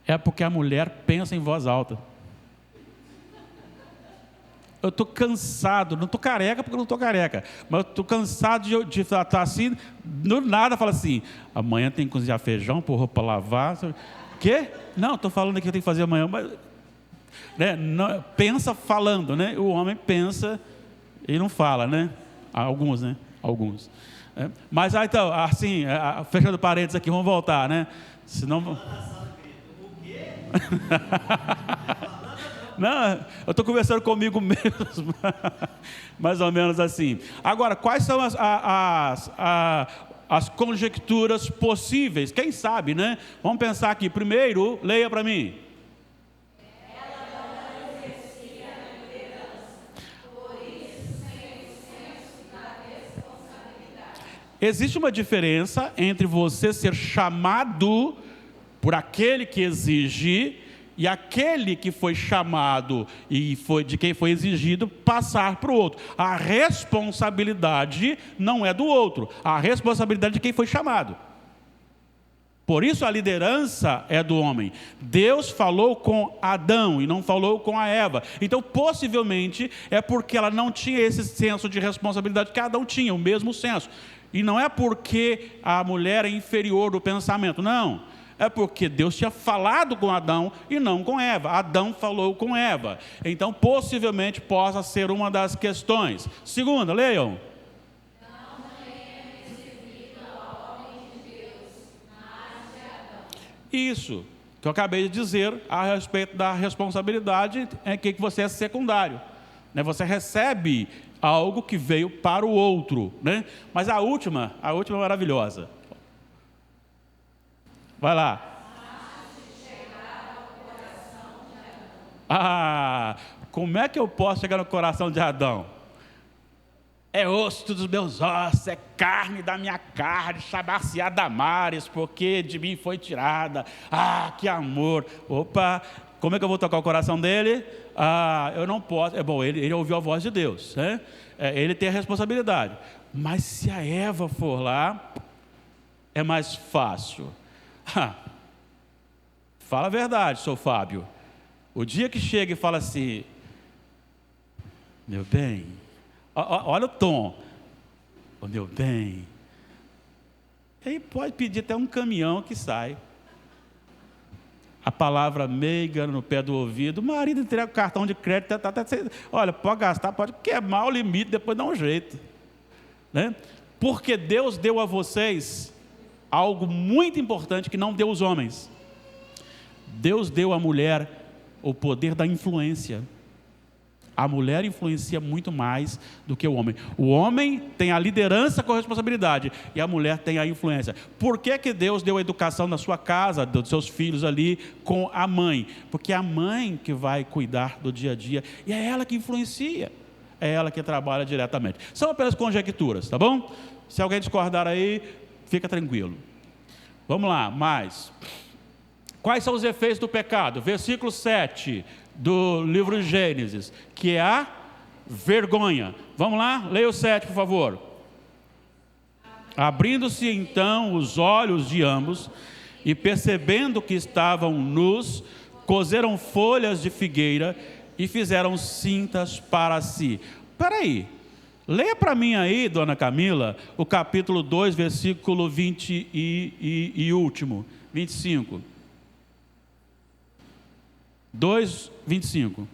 A: É porque a mulher pensa em voz alta. Eu estou cansado, não estou careca porque eu não estou careca, mas eu estou cansado de estar assim, do nada fala assim, amanhã tem que cozinhar feijão, pôr roupa lavar. Quê? Não, estou falando aqui que eu tenho que fazer amanhã, mas, né, não, pensa falando, né? O homem pensa e não fala, né? Alguns, né? Alguns. É. Mas então, assim, fechando parênteses aqui, vamos voltar, né? Senão... Não, eu estou conversando comigo mesmo, mais ou menos assim. Agora, quais são as conjecturas possíveis? Quem sabe, né? Vamos pensar aqui. Primeiro, leia para mim. Ela não exercia a liderança, por isso sem o senso da responsabilidade. Existe uma diferença entre você ser chamado por aquele que exige e aquele que foi chamado e de quem foi exigido passar para o outro. A responsabilidade não é do outro, a responsabilidade é de quem foi chamado. Por isso a liderança é do homem. Deus falou com Adão e não falou com a Eva. Então possivelmente é porque ela não tinha esse senso de responsabilidade que Adão tinha, o mesmo senso. E não é porque a mulher é inferior do pensamento, não. É porque Deus tinha falado com Adão e não com Eva. Adão falou com Eva. Então, possivelmente, possa ser uma das questões. Segunda, leiam. Não tenha recebido a ordem de Deus, mas de Adão. Isso que eu acabei de dizer a respeito da responsabilidade, é que você é secundário. Né? Você recebe algo que veio para o outro. Né? Mas a última é maravilhosa. Vai lá. Como é que eu posso chegar no coração de Adão? É osso dos meus ossos, é carne da minha carne, chamar-se-á Damares, porque de mim foi tirada. Que amor. Opa, como é que eu vou tocar o coração dele? Eu não posso. É bom, ele ouviu a voz de Deus, né? Ele tem a responsabilidade. Mas se a Eva for lá, é mais fácil. Fala a verdade, sou Fábio. O dia que chega e fala assim, meu bem, olha o tom, meu bem, aí pode pedir até um caminhão que sai. A palavra meiga no pé do ouvido, o marido entrega o cartão de crédito, olha, pode gastar, pode queimar o limite, depois dá um jeito, né? Porque Deus deu a vocês algo muito importante que não deu aos homens. Deus deu à mulher o poder da influência. A mulher influencia muito mais do que o homem. O homem tem a liderança com a responsabilidade e a mulher tem a influência. Por que Deus deu a educação na sua casa, dos seus filhos ali, com a mãe? Porque é a mãe que vai cuidar do dia a dia e é ela que influencia. É ela que trabalha diretamente. São apenas conjecturas, tá bom? Se alguém discordar aí, fica tranquilo. Vamos lá, mais. Quais são os efeitos do pecado? Versículo 7 do livro de Gênesis, que é a vergonha. Vamos lá? Leia o 7, por favor. Abrindo-se então os olhos de ambos, e percebendo que estavam nus, coseram folhas de figueira e fizeram cintas para si. Espera aí, leia para mim aí, dona Camila, o capítulo 2, versículo 20 e último, 25. 2, 25.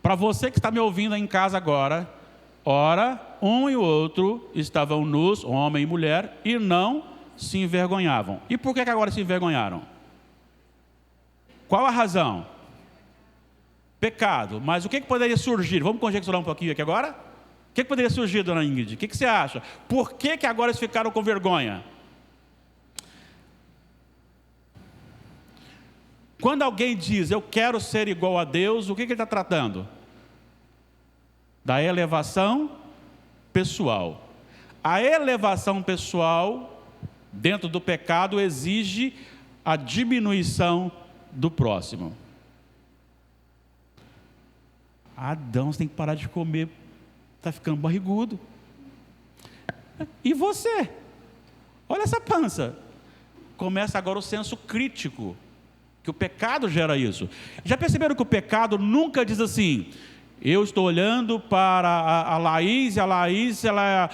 A: Para você que está me ouvindo aí em casa agora, ora, um e o outro estavam nus, homem e mulher, e não se envergonhavam. E por que agora se envergonharam? Qual a razão? Pecado. Mas o que poderia surgir? Vamos conjecturar um pouquinho aqui agora? O que poderia surgir, dona Ingrid? O que você acha? Por que agora eles ficaram com vergonha? Quando alguém diz, eu quero ser igual a Deus, o que ele está tratando? Da elevação pessoal. A elevação pessoal, dentro do pecado, exige a diminuição do próximo. Adão, você tem que parar de comer, está ficando barrigudo. E você? Olha essa pança. Começa agora o senso crítico, que o pecado gera isso. Já perceberam que o pecado nunca diz assim, eu estou olhando para a Laís, e a Laís ela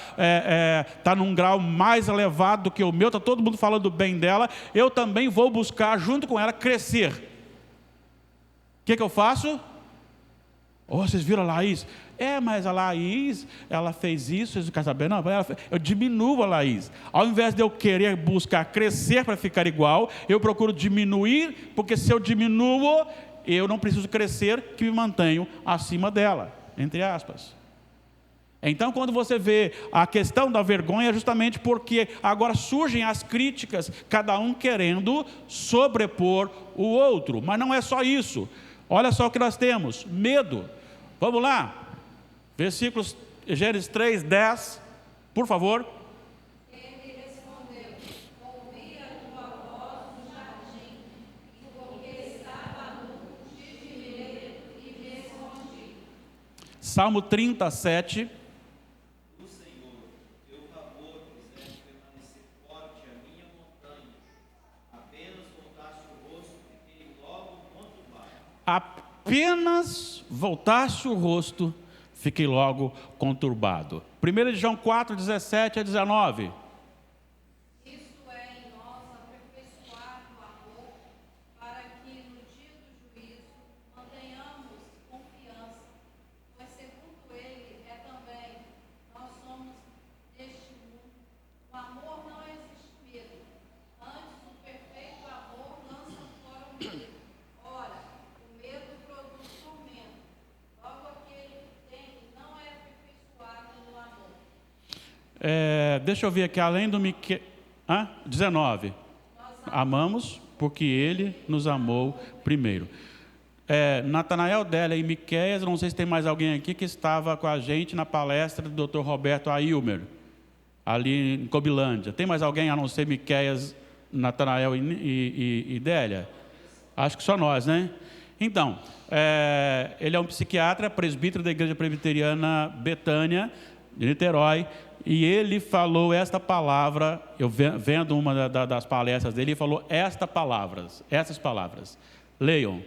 A: está num grau mais elevado do que o meu, está todo mundo falando bem dela, eu também vou buscar junto com ela crescer. O que eu faço? Oh, vocês viram a Laís? Mas a Laís, ela fez isso, vocês não querem saber? Não, eu diminuo a Laís. Ao invés de eu querer buscar crescer para ficar igual, eu procuro diminuir, porque se eu diminuo, eu não preciso crescer, que me mantenho acima dela, entre aspas. Então, quando você vê a questão da vergonha, é justamente porque agora surgem as críticas, cada um querendo sobrepor o outro. Mas não é só isso. Olha só o que nós temos, medo. Vamos lá, versículos, Gênesis 3, 10, por favor.
C: Ele respondeu, ouvi a tua voz no jardim, porque estava nu, tive medo e me escondi.
A: Salmo 37.
D: Do Senhor, teu favor fizeste permanecer forte a minha montanha. Apenas voltaste o rosto, fiquei logo conturbado.
A: Apenas voltaste o rosto, fiquei logo conturbado. 1 João 4, 17 a 19.
C: Isto é em nós aperfeiçoar o amor, para que no dia do juízo mantenhamos confiança, pois segundo ele é também, nós somos deste mundo. No amor não existe medo, antes o perfeito amor lança fora o medo. Ora, o medo produz tormento, logo aquele que tem não é aperfeiçoado no amor.
A: Deixa eu ver aqui, além do 19. Amamos porque ele nos amou primeiro. Natanael, Délia e Miqueias, não sei se tem mais alguém aqui que estava com a gente na palestra do Dr. Roberto Ailmer, ali em Cobilândia. Tem mais alguém a não ser Miqueias, Natanael e Délia? Acho que só nós, né? Então, ele é um psiquiatra, presbítero da Igreja Presbiteriana Betânia, de Niterói, e ele falou esta palavra, eu vendo uma das palestras dele, ele falou essas palavras. Leiam.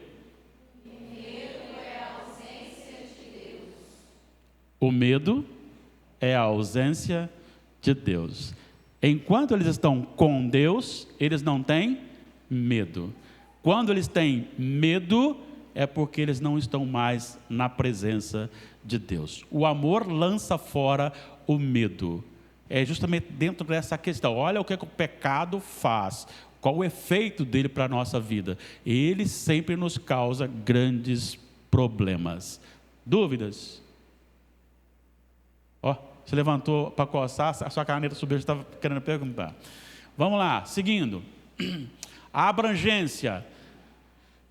A: O medo é a ausência de Deus. Enquanto eles estão com Deus, eles não têm medo. Quando eles têm medo, é porque eles não estão mais na presença de Deus. O amor lança fora o medo. É justamente dentro dessa questão. Olha o que o pecado faz. Qual o efeito dele para a nossa vida? Ele sempre nos causa grandes problemas. Dúvidas? Você levantou para coçar, a sua caneta subiu, você estava querendo perguntar. Vamos lá, seguindo. A abrangência.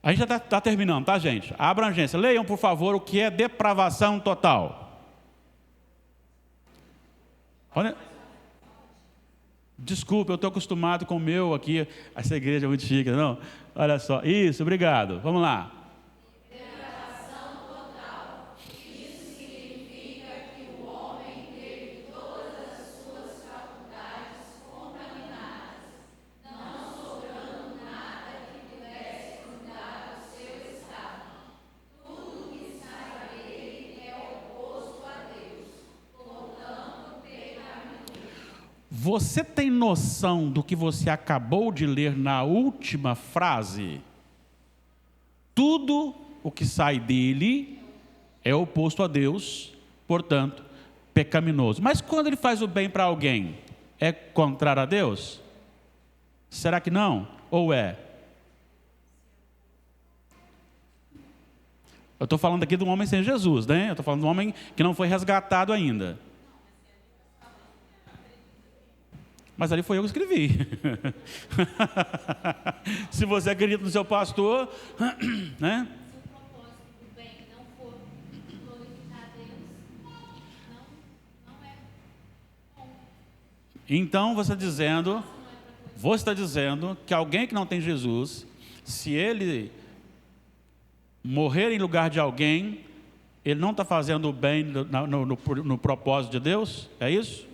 A: A gente já está terminando, tá, gente? A abrangência. Leiam, por favor, o que é depravação total. Desculpa, eu estou acostumado com o meu aqui. Essa igreja é muito chique, não? Olha só. Isso, obrigado. Vamos lá. Você tem noção do que você acabou de ler na última frase? Tudo o que sai dele é oposto a Deus, portanto, pecaminoso. Mas quando ele faz o bem para alguém, é contrário a Deus? Será que não? Ou é? Eu estou falando aqui de um homem sem Jesus, né? Eu estou falando de um homem que não foi resgatado ainda. Mas ali foi eu que escrevi. Se você acredita no seu pastor, né?
B: Se o propósito do bem não for glorificar a Deus, não é bom.
A: Então você está dizendo que alguém que não tem Jesus, se ele morrer em lugar de alguém, ele não está fazendo o bem no propósito de Deus? É isso?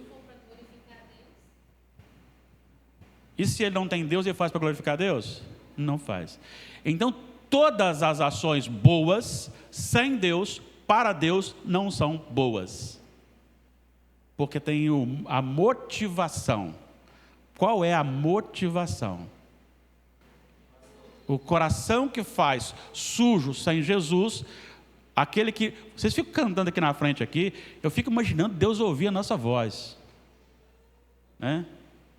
A: E se ele não tem Deus, ele faz para glorificar Deus? Não faz. Então, todas as ações boas, sem Deus, para Deus, não são boas. Porque tem a motivação. Qual é a motivação? O coração que faz sujo sem Jesus, aquele que... Vocês ficam cantando aqui na frente aqui, eu fico imaginando Deus ouvir a nossa voz. Né?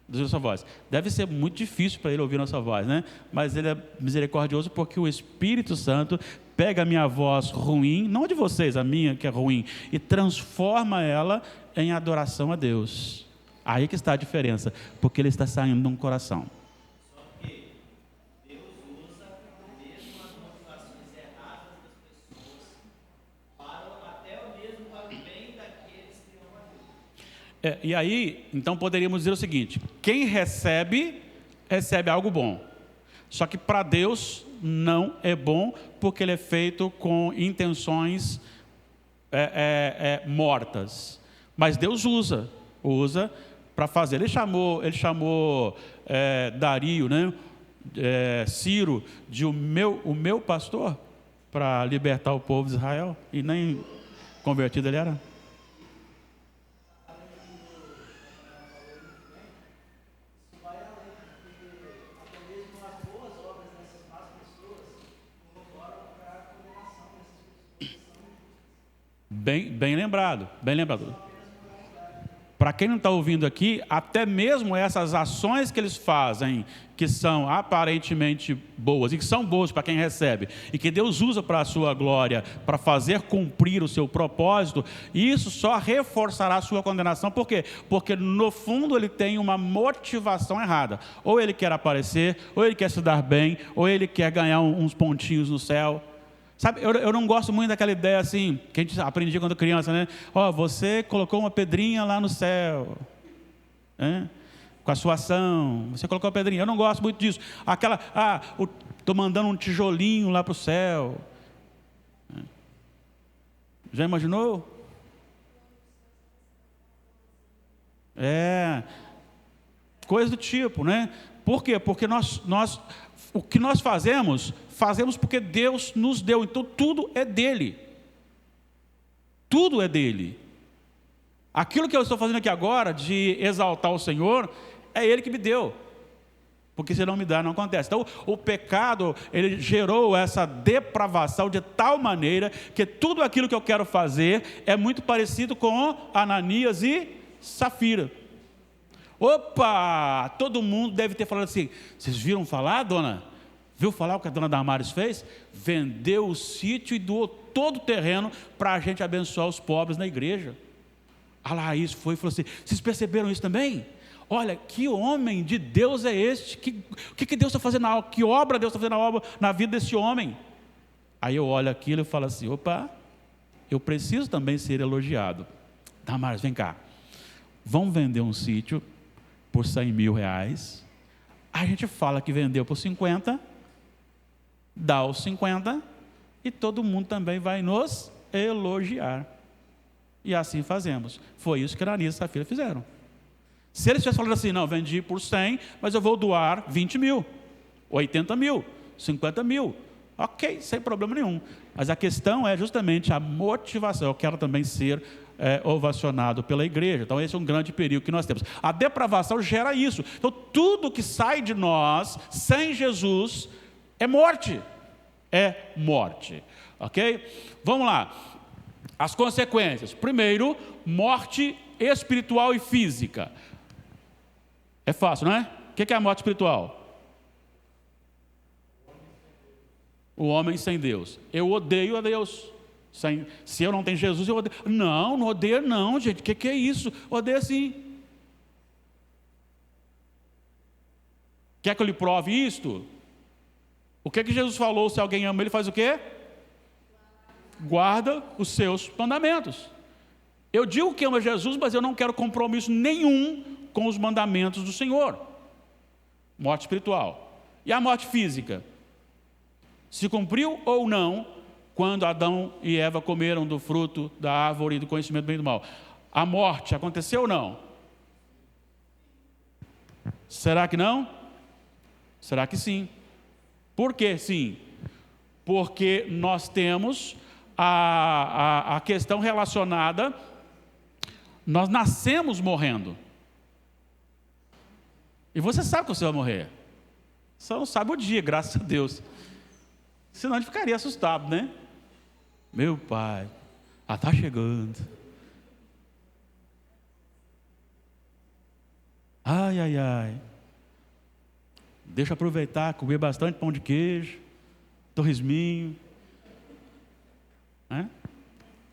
A: Nossa voz. Deve ser muito difícil para ele ouvir nossa voz, né? Mas ele é misericordioso porque o Espírito Santo pega a minha voz ruim, não de vocês, a minha que é ruim, e transforma ela em adoração a Deus. Aí que está a diferença, porque ele está saindo de um coração.
D: Só que Deus usa mesmo as motivações erradas das pessoas até mesmo para o bem daqueles que amam a Deus.
A: E aí, então poderíamos dizer o seguinte: quem recebe, recebe algo bom. Só que para Deus não é bom, porque ele é feito com intenções mortas. Mas Deus usa para fazer. Ele chamou Dario, né? Ciro, de o meu pastor, para libertar o povo de Israel, e nem convertido ele era. Bem lembrado, bem lembrado. Para quem não está ouvindo aqui, até mesmo essas ações que eles fazem, que são aparentemente boas, e que são boas para quem recebe, e que Deus usa para a sua glória, para fazer cumprir o seu propósito, isso só reforçará a sua condenação. Por quê? Porque no fundo ele tem uma motivação errada. Ou ele quer aparecer, ou ele quer se dar bem, ou ele quer ganhar uns pontinhos no céu. Sabe, eu não gosto muito daquela ideia assim, que a gente aprendia quando criança, né? Você colocou uma pedrinha lá no céu, né? Com a sua ação, você colocou a pedrinha. Eu não gosto muito disso. Estou mandando um tijolinho lá para o céu. Já imaginou? Coisa do tipo, né? Por quê? Porque o que nós fazemos porque Deus nos deu. Então tudo é dele. Tudo é dele. Aquilo que eu estou fazendo aqui agora, de exaltar o Senhor, é Ele que me deu. Porque se não me dá, não acontece. Então o pecado, ele gerou essa depravação de tal maneira que tudo aquilo que eu quero fazer é muito parecido com Ananias e Safira. Opa! Todo mundo deve ter falado assim: vocês viram falar, dona? Viu falar o que a dona Damares fez? Vendeu o sítio e doou todo o terreno para a gente abençoar os pobres na igreja. Lá, isso foi e falou assim: vocês perceberam isso também? Olha, que homem de Deus é este? O que Deus está fazendo? Que obra Deus está fazendo na vida desse homem? Aí eu olho aquilo e falo assim: opa, eu preciso também ser elogiado. Damares, vem cá. Vamos vender um sítio por 100 mil reais, a gente fala que vendeu por 50, dá os 50, e todo mundo também vai nos elogiar. E assim fazemos. Foi isso que Ananias e Safira fizeram. Se eles tivessem falado assim, não, vendi por 100, mas eu vou doar 20 mil, 80 mil, 50 mil. Ok, sem problema nenhum. Mas a questão é justamente a motivação. Eu quero também ser ovacionado pela igreja. Então esse é um grande perigo que nós temos. A depravação gera isso. Então tudo que sai de nós, sem Jesus, é morte. É morte. Ok? Vamos lá. As consequências. Primeiro, morte espiritual e física. É fácil, não é? O que é a morte espiritual? O homem sem Deus. Eu odeio a Deus. Se eu não tenho Jesus, eu odeio. Não odeio não, gente. O que é isso? Odeio sim. Quer que eu lhe prove isto? O que Jesus falou? Se alguém ama ele, faz o quê? Guarda os seus mandamentos. Eu digo que amo Jesus, mas eu não quero compromisso nenhum com os mandamentos do Senhor. Morte espiritual. E a morte física? Se cumpriu ou não quando Adão e Eva comeram do fruto da árvore do conhecimento do bem e do mal? A morte aconteceu ou não? Será que não? Será que sim? Por que sim? Porque nós temos a questão relacionada, nós nascemos morrendo. E você sabe que você vai morrer. Só não sabe o dia, graças a Deus. Senão a gente ficaria assustado, né? Meu pai, está chegando. Ai, ai, ai. Deixa eu aproveitar, comer bastante pão de queijo, torresminho.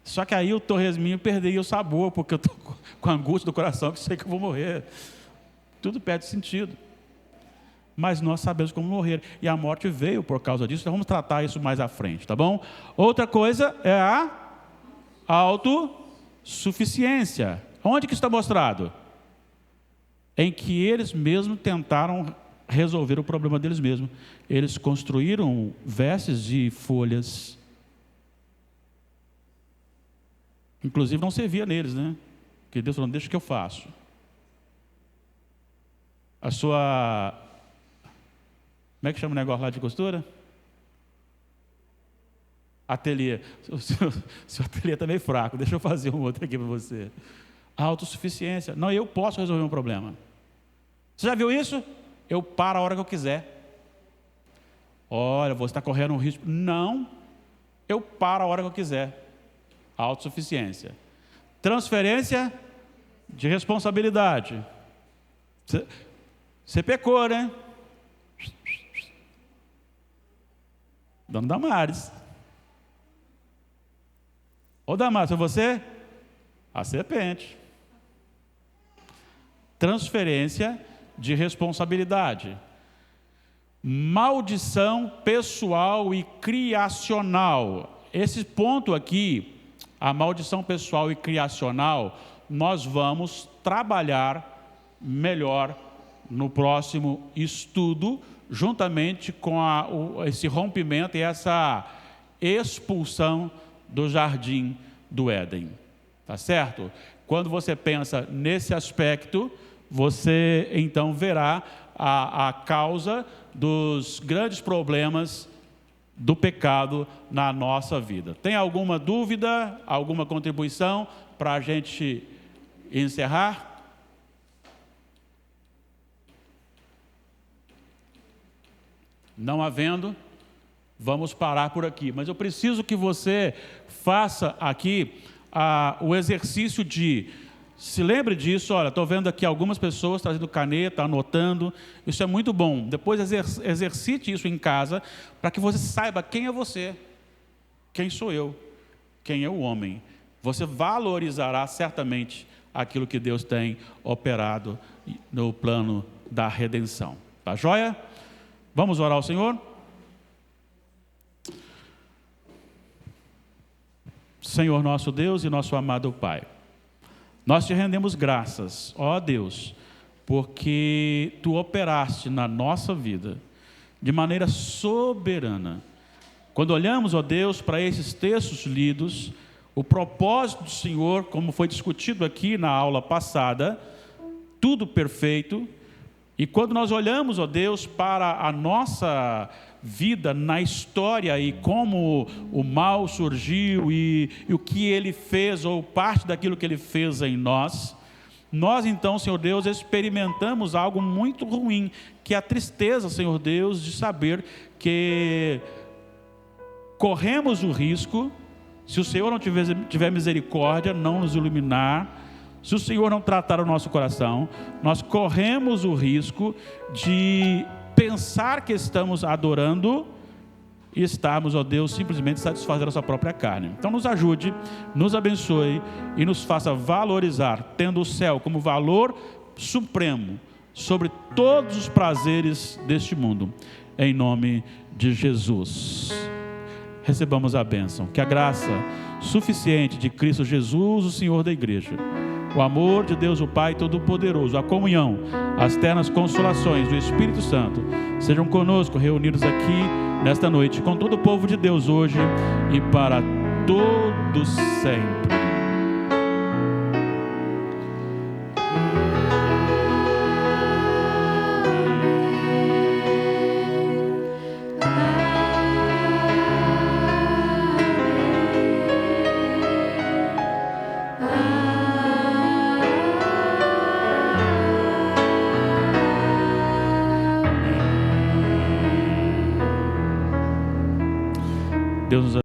A: Só que aí o torresminho perderia o sabor, porque eu estou com a angústia do coração, que sei que eu vou morrer. Tudo perde sentido. Mas nós sabemos como morrer. E a morte veio por causa disso. Então vamos tratar isso mais à frente, tá bom? Outra coisa é a autossuficiência. Onde que está mostrado? Em que eles mesmos tentaram resolver o problema deles mesmos. Eles construíram vestes de folhas. Inclusive não servia neles, né? Porque Deus falou, deixa que eu faço. A sua... Como é que chama o negócio lá de costura? Ateliê. Seu ateliê está meio fraco, deixa eu fazer um outro aqui para você. A autossuficiência. Não, eu posso resolver um problema. Você já viu isso? Eu paro a hora que eu quiser. Olha, você está correndo um risco. Não, eu paro a hora que eu quiser. Autossuficiência. Transferência de responsabilidade. Você pecou, né? Dona Damares. Ô Damares, é você? A serpente. Transferência de responsabilidade. Maldição pessoal e criacional. Esse ponto aqui, a maldição pessoal e criacional, nós vamos trabalhar melhor no próximo estudo, juntamente com esse rompimento e essa expulsão do jardim do Éden. Tá certo? Quando você pensa nesse aspecto, você então verá a causa dos grandes problemas do pecado na nossa vida. Tem alguma dúvida, alguma contribuição para a gente encerrar? Não havendo, vamos parar por aqui. Mas eu preciso que você faça aqui o exercício de... Se lembre disso, olha, estou vendo aqui algumas pessoas trazendo caneta, anotando. Isso é muito bom. Depois exercite isso em casa, para que você saiba quem é você, quem sou eu, quem é o homem. Você valorizará certamente aquilo que Deus tem operado no plano da redenção. Tá joia? Vamos orar ao Senhor? Senhor nosso Deus e nosso amado Pai, nós te rendemos graças, ó Deus, porque Tu operaste na nossa vida de maneira soberana. Quando olhamos, ó Deus, para esses textos lidos, o propósito do Senhor, como foi discutido aqui na aula passada, tudo perfeito. E quando nós olhamos, ó Deus, para a nossa vida na história e como o mal surgiu e o que ele fez, ou parte daquilo que ele fez em nós, nós então, Senhor Deus, experimentamos algo muito ruim, que é a tristeza, Senhor Deus, de saber que corremos o risco, se o Senhor não tiver misericórdia, não nos iluminar, se o Senhor não tratar o nosso coração, nós corremos o risco de pensar que estamos adorando e estarmos, ó Deus, simplesmente satisfazendo a nossa própria carne. Então nos ajude, nos abençoe e nos faça valorizar, tendo o céu como valor supremo sobre todos os prazeres deste mundo. Em nome de Jesus. Recebamos a bênção. Que a graça suficiente de Cristo Jesus, o Senhor da igreja, o amor de Deus o Pai Todo-Poderoso, a comunhão, as ternas consolações do Espírito Santo sejam conosco, reunidos aqui nesta noite, com todo o povo de Deus hoje e para todos sempre. Deus nos